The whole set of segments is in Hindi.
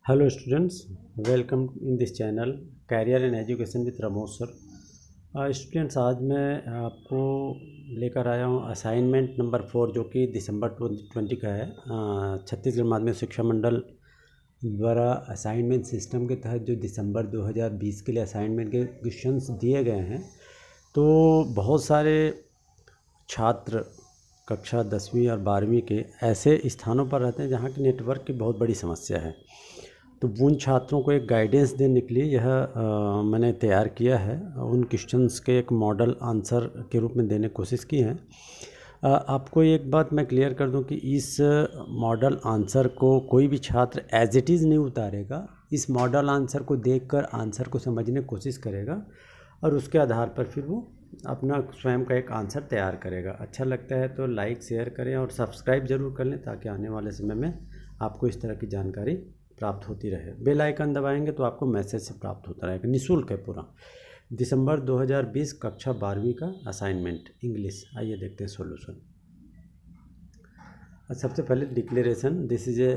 Hello students, welcome in this channel career and education with Ramoj sir. Students, आज मैं आपको लेकर आया हूँ असाइनमेंट नंबर 4 जो कि दिसंबर 2020 का है। छत्तीसगढ़ माध्यमिक शिक्षा मंडल द्वारा असाइनमेंट सिस्टम के तहत जो दिसंबर 2020 के लिए असाइनमेंट के क्वेश्चंस दिए गए हैं, तो बहुत सारे छात्र कक्षा 10वीं और 12वीं के ऐसे स्थानों पर रहते हैं जहाँ की नेटवर्क की बहुत बड़ी समस्या है। तो उन छात्रों को एक गाइडेंस देने के लिए यह मैंने तैयार किया है। उन क्वेश्चंस के एक मॉडल आंसर के रूप में देने की कोशिश की है। आपको एक बात मैं क्लियर कर दूं कि इस मॉडल आंसर को कोई भी छात्र एज इट इज़ नहीं उतारेगा। इस मॉडल आंसर को देखकर आंसर को समझने की कोशिश करेगा और उसके आधार पर फिर वो अपना स्वयं का एक आंसर तैयार करेगा। अच्छा लगता है तो लाइक शेयर करें और सब्सक्राइब ज़रूर कर लें ताकि आने वाले समय में आपको इस तरह की जानकारी प्राप्त होती रहे। बेल आइकन दबाएंगे तो आपको मैसेज से प्राप्त होता रहेगा। निःशुल्क है पूरा। दिसंबर 2020 कक्षा 12वीं का असाइनमेंट इंग्लिश। आइए देखते हैं सॉल्यूशन। सबसे पहले declaration. This is a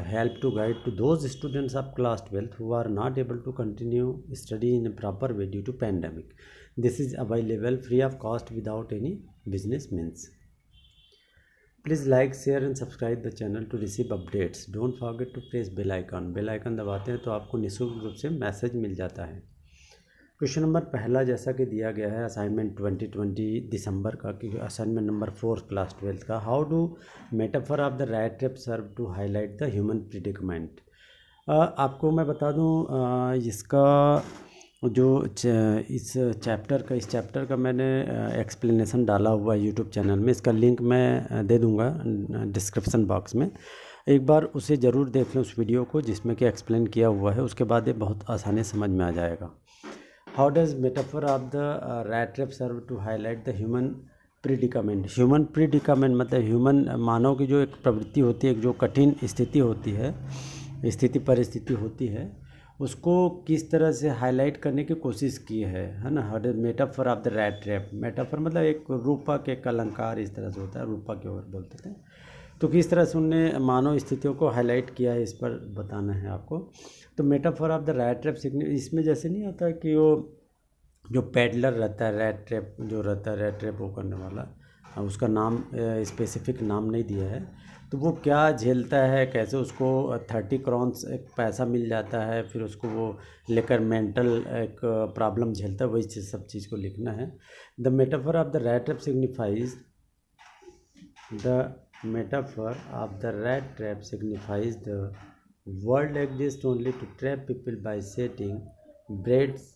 help to guide to those students of class 12 who are not able to continue study in a proper way due to pandemic. This is available free of cost without any business means. Please like share and subscribe the channel to receive updates. Don't forget to press bell icon. Bell icon दबाते हैं तो आपको निःशुल्क रूप से मैसेज मिल जाता है। क्वेश्चन नंबर पहला जैसा कि दिया गया है असाइनमेंट 2020 दिसंबर का, कि असाइनमेंट नंबर 4 क्लास 12 का, how do metaphor of the rat trap serve to highlight the human predicament. आपको मैं बता दूं इसका जो इस चैप्टर का मैंने एक्सप्लेनेशन डाला हुआ है यूट्यूब चैनल में। इसका लिंक मैं दे दूंगा डिस्क्रिप्शन बॉक्स में। एक बार उसे ज़रूर देख लें उस वीडियो को जिसमें कि एक्सप्लेन किया हुआ है। उसके बाद ये बहुत आसानी समझ में आ जाएगा। How does metaphor of the rat trap serve to highlight the human predicament. Human predicament मतलब ह्यूमन मानव की जो एक प्रवृत्ति होती है, एक जो कठिन स्थिति होती है, परिस्थिति होती है, उसको किस तरह से हाईलाइट करने की कोशिश की है ना। How does metaphor of the rat trap. Metaphor मतलब एक रूपक, एक अलंकार इस तरह से होता है, रूपक के ओर बोलते थे। तो किस तरह से उनने मानव स्थितियों को हाईलाइट किया है, इस पर बताना है आपको। तो metaphor of the rat trap इसमें जैसे नहीं होता कि वो जो पैडलर रहता है, रैट ट्रैप जो रहता है, रैट ट्रैप वो करने वाला, उसका नाम स्पेसिफिक नाम नहीं दिया है। तो वो क्या झेलता है, कैसे उसको 30 क्रॉन्स एक पैसा मिल जाता है, फिर उसको वो लेकर मेंटल एक प्रॉब्लम झेलता है, वही चीज़ सब चीज़ को लिखना है। The metaphor of the rat trap signifies the world exist only to trap people by setting breads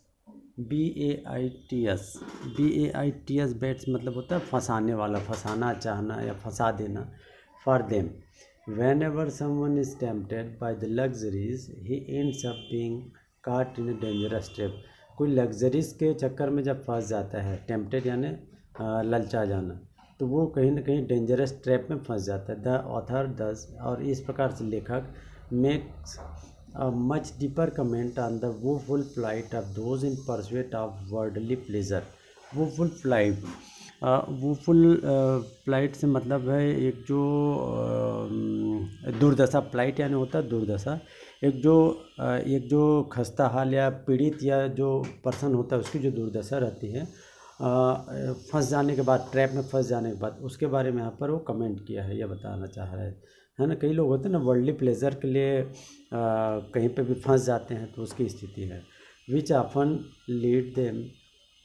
BAITS। Baits मतलब होता है फंसाने वाला, फंसाना चाहना या फंसा देना। For them when ever someone is tempted by the luxuries he ends up being काट इन ए डेंजरस ट्रैप। कोई लग्जरीज के चक्कर में जब फंस जाता है, टेम्पटेड यानी ललचा जाना, तो वो कहीं ना कहीं डेंजरस ट्रैप में फंस जाता है। द ऑथर दस, और इस प्रकार से लेखक makes a much deeper comment on the woeful plight of those in pursuit of worldly pleasure। woeful plight, plight से मतलब है एक जो दुर्दशा। प्लाइट यानी होता है दुर्दशा। एक जो खस्ता हाल या पीड़ित या जो पर्सन होता है उसकी जो दुर्दशा रहती है फंस जाने के बाद, ट्रैप में फंस जाने के बाद, उसके बारे में यहाँ पर वो कमेंट किया है, यह बताना चाह रहा है ना। कई लोग होते हैं ना वर्ल्डली प्लेजर के लिए कहीं पे भी फंस जाते हैं, तो उसकी स्थिति है। Which often lead them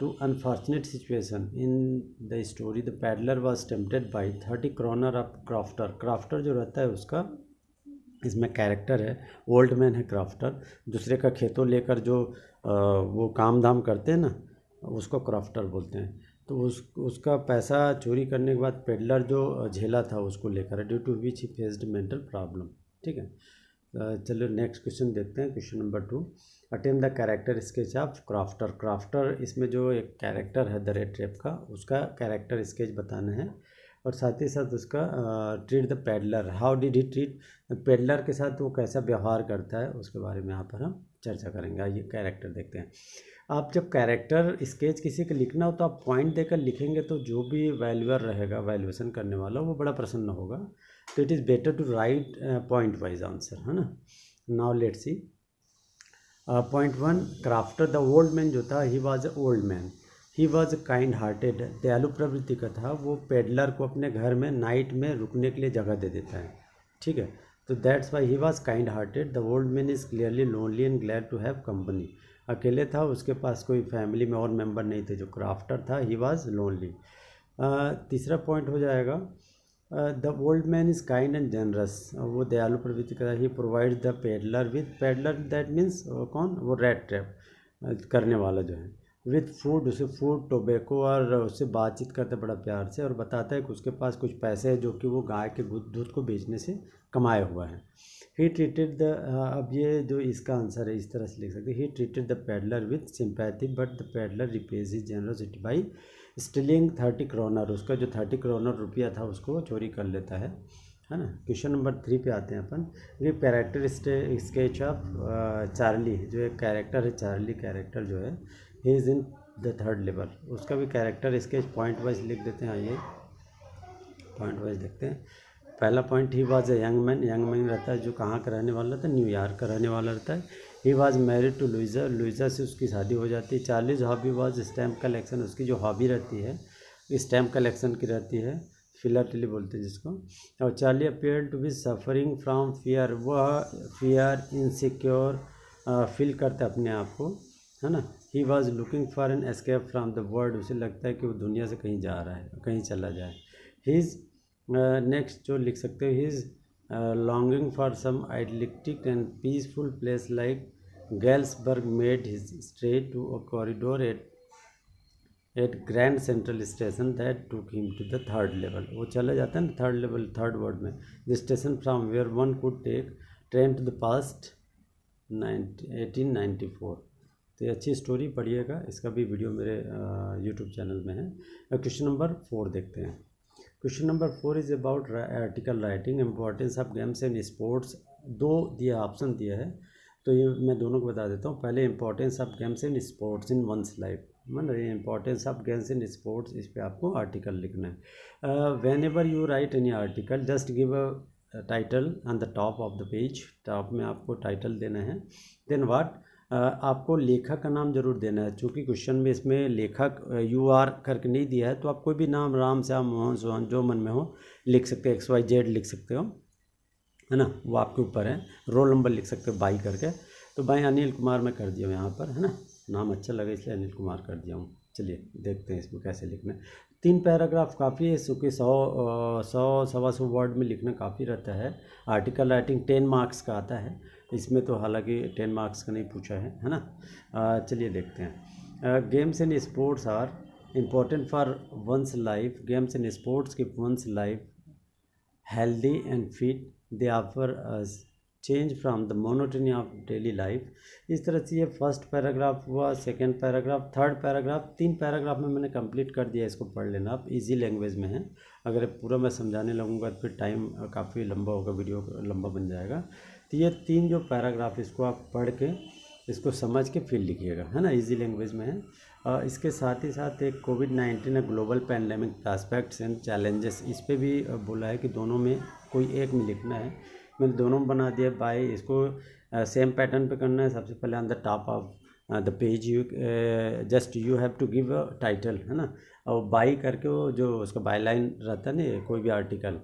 to unfortunate situation in the story. The peddler was tempted by 30 kronor of crofter. Crofter जो रहता है उसका इसमें कैरेक्टर है, ओल्ड मैन है क्राफ्टर। दूसरे का खेतों लेकर जो वो काम धाम करते हैं ना, उसको क्राफ्टर बोलते हैं। तो उसका पैसा चोरी करने के बाद पेडलर जो झेला था उसको लेकर, due to which he faced mental problem. ठीक है, चलो नेक्स्ट क्वेश्चन देखते हैं। Question number 2, attempt the character sketch of crofter. Crofter इसमें जो एक कैरेक्टर है द रेड ट्रैप का, उसका कैरेक्टर स्केच बताना है और साथ ही साथ उसका treat the peddler. How did he treat peddler के साथ वो कैसा व्यवहार करता है, उसके बारे में यहाँ पर हम चर्चा करेंगे। आइए कैरेक्टर देखते हैं। आप जब कैरेक्टर स्केच किसी का लिखना हो तो आप पॉइंट देकर लिखेंगे, तो जो भी वैल्यूअर रहेगा, वैल्यूएशन करने वाला, वो बड़ा प्रसन्न होगा। तो it is better to write point wise answer, है ना। Now let's see point 1, crofter the old man जो था he was a old man, he was kind hearted, दयालु प्रवृत्ति का था। वो पेडलर को अपने घर में नाइट में रुकने के लिए जगह दे देता है, ठीक है। तो that's why he was kind hearted. The old man is clearly lonely and glad to have company. अकेले था, उसके पास कोई फैमिली में और मेंबर नहीं थे। जो क्राफ्टर था ही वॉज लोनली। तीसरा पॉइंट हो जाएगा the old man is kind and generous, वो दयालु प्रवृत्ति का। He provide the peddler with, peddler that means कौन, वो रेड ट्रैप करने वाला जो है, विथ फूड, उसे फूड टोबैको, और उससे बातचीत करता है बड़ा प्यार से, और बताता है कि उसके पास कुछ पैसे हैं जो कि वो गाय के दूध को बेचने से कमाया हुआ है। ही ट्रीटेड द, अब ये जो इसका आंसर है इस तरह से लिख सकते हैं, he treated the peddler with sympathy but the peddler repays his generosity by stealing 30 kroner. उसका जो 30 क्रोनर रुपया था उसको चोरी कर लेता है ना। क्वेश्चन नंबर 3 पे आते हैं अपन। ये कैरेक्टर स्केच ऑफ चार्ली, जो एक कैरेक्टर है चार्ली कैरेक्टर जो है, he is in the 3rd level. उसका भी कैरेक्टर स्केच पॉइंट वाइज लिख देते हैं। आइए पॉइंट वाइज देखते हैं। पहला point, he was a young man, young man रहता है जो कहाँ का रहने वाला था, न्यूयॉर्क का रहने वाला रहता है। He was married to Louisa, Louisa से उसकी शादी हो जाती है। Charlie's hobby was stamp collection, उसकी जो हॉबी रहती है स्टैम्प कलेक्शन की रहती है, फिलाटेली बोलते हैं जिसको। और Charlie appear to be suffering from fear, वह फियर इनसिक्योर फील करता है अपने आप को, है ना। He was looking for an escape from the world, उसे लगता है कि वो दुनिया से कहीं जा रहा है, कहीं चला जाए। हीज़ नेक्स्ट जो लिख सकते हो, his longing for some idealistic and peaceful place like Galesburg made his stay to a corridor at grand central station that took him to the 3rd level. वो चला जाता है ना 3rd लेवल, 3rd वर्ड में, the station from where one could take train to the past 1894। तो ये अच्छी स्टोरी पढ़िएगा, इसका भी वीडियो मेरे यूट्यूब चैनल में है। क्वेश्चन नंबर 4 देखते हैं। Question number 4 is about article writing, importance of games and sports. दो दिया ऑप्शन दिया है, तो ये मैं दोनों को बता देता हूँ। पहले importance of games and sports in one's life, मतलब importance of games and sports, इस पर आपको आर्टिकल लिखना है। Whenever you write any article just give a title on the top of the page, top में आपको टाइटल देना है। देन व्हाट, आपको लेखक का नाम जरूर देना है। चूँकि क्वेश्चन में इसमें लेखक यू आर करके नहीं दिया है, तो आप कोई भी नाम, राम, श्याम, मोहन, सोहन, जो मन में हो लिख सकते हो, XYZ लिख सकते हो, है ना, वो आपके ऊपर है। रोल नंबर लिख सकते हो बाई करके, तो बाई अनिल कुमार मैं कर दिया हूँ यहाँ पर, है ना, नाम अच्छा लगा इसलिए अनिल कुमार कर दिया हूँ। चलिए देखते हैं इसमें कैसे लिखना है। 3 पैराग्राफ काफ़ी है, क्योंकि 100-125 वर्ड में लिखना काफ़ी रहता है। आर्टिकल राइटिंग 10 मार्क्स का आता है, इसमें तो हालांकि 10 मार्क्स का नहीं पूछा है ना। चलिए देखते हैं। Games and sports are important for one's life, games and sports की one's life healthy and fit, they offer us change from the monotony of daily life। इस तरह से ये फर्स्ट पैराग्राफ हुआ, second paragraph, third paragraph, 3 paragraph में मैंने कंप्लीट कर दिया। इसको पढ़ लेना आप, इजी लैंग्वेज में है। अगर पूरा मैं समझाने लगूंगा तो फिर टाइम काफ़ी लंबा होगा, वीडियो लंबा बन जाएगा। तो ये 3 जो पैराग्राफ, इसको आप पढ़ के इसको समझ के फिर लिखिएगा, है ना, इजी लैंग्वेज में है। इसके साथ ही साथ एक कोविड-19 global pandemic aspects and challenges, इस पे भी बोला है कि दोनों में कोई एक में लिखना है। मैंने दोनों में बना दिया बाय, इसको सेम पैटर्न पे करना है। सबसे पहले on the top of the page you just you have to give a title, है ना, और बाई करके वो जो उसका बाय लाइन रहता है ना कोई भी आर्टिकल,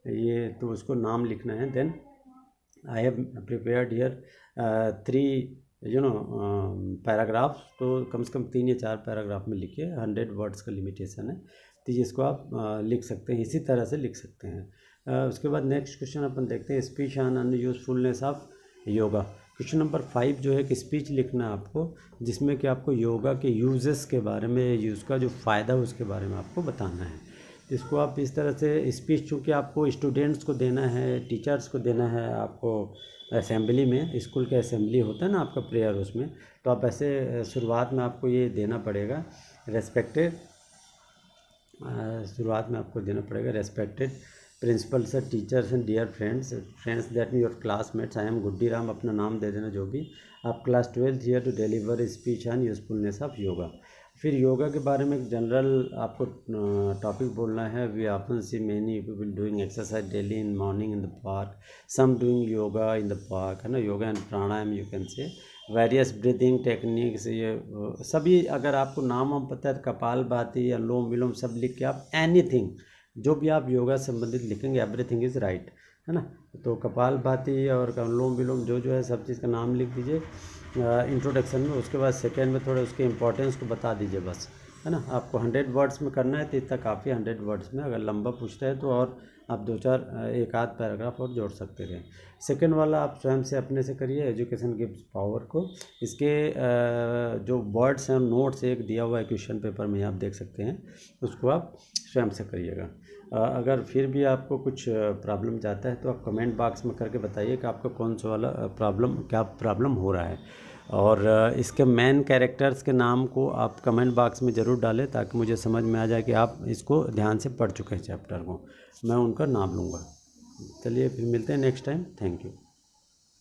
ये तो उसको नाम लिखना है। Then I have prepared here 3 paragraph, तो कम से कम 3 या 4 पैराग्राफ में लिखिए। 100 वर्ड्स का लिमिटेशन है, तो इसको आप लिख सकते हैं, इसी तरह से लिख सकते हैं। उसके बाद नेक्स्ट क्वेश्चन अपन देखते हैं, speech on unusefulness of yoga. Question number 5 जो है कि स्पीच लिखना है आपको, जिसमें कि आपको योगा के यूजेस के बारे में, उसका जो फ़ायदा है उसके बारे में आपको बताना है। इसको आप इस तरह से स्पीच, चूँकि आपको स्टूडेंट्स को देना है, टीचर्स को देना है, आपको असेंबली में, स्कूल के असेंबली होता है ना आपका प्रेयर, उसमें तो आप ऐसे शुरुआत में आपको ये देना पड़ेगा, रेस्पेक्टेड, शुरुआत में आपको देना पड़ेगा respected principals, teachers and dear friends, friends that mean your classmates, I am Guddi Ram, अपना नाम दे देना जो भी। आप class 12th here to deliver speech on usefulness of yoga. फिर योगा के बारे में एक जनरल आपको टॉपिक बोलना है। We often see many people doing exercise daily in morning in the park, some doing yoga in the park, है ना, yoga and pranayama you can say, various breathing techniques, ये सभी अगर आपको नाम वाम पता है, कपालभाति, अनुलोम विलोम सब लिख के आप एनीथिंग जो भी आप योगा संबंधित लिखेंगे एवरीथिंग इज़ राइट, है ना। तो कपालभाति और अनुलोम विलोम जो है सब चीज़ का नाम लिख दीजिए इंट्रोडक्शन में। उसके बाद सेकेंड में थोड़ा उसके इंपॉर्टेंस को बता दीजिए बस, है ना। आपको 100 वर्ड्स में करना है तो इतना काफ़ी 100 वर्ड्स में। अगर लंबा पूछता है तो और आप 2-4 एक आध पैराग्राफ और जोड़ सकते हैं। सेकेंड वाला आप स्वयं से अपने से करिए, एजुकेशन गिव्स पावर को। इसके जो वर्ड्स हैं नोट्स एक दिया हुआ है क्वेश्चन पेपर में, आप देख सकते हैं, उसको आप स्वयं से करिएगा। अगर फिर भी आपको कुछ प्रॉब्लम जाता है तो आप कमेंट बॉक्स में करके बताइए कि आपका कौन सा वाला क्या प्रॉब्लम हो रहा है। और इसके मेन कैरेक्टर्स के नाम को आप कमेंट बॉक्स में ज़रूर डालें ताकि मुझे समझ में आ जाए कि आप इसको ध्यान से पढ़ चुके हैं चैप्टर को, मैं उनका नाम लूँगा। चलिए फिर मिलते हैं नेक्स्ट टाइम, थैंक यू।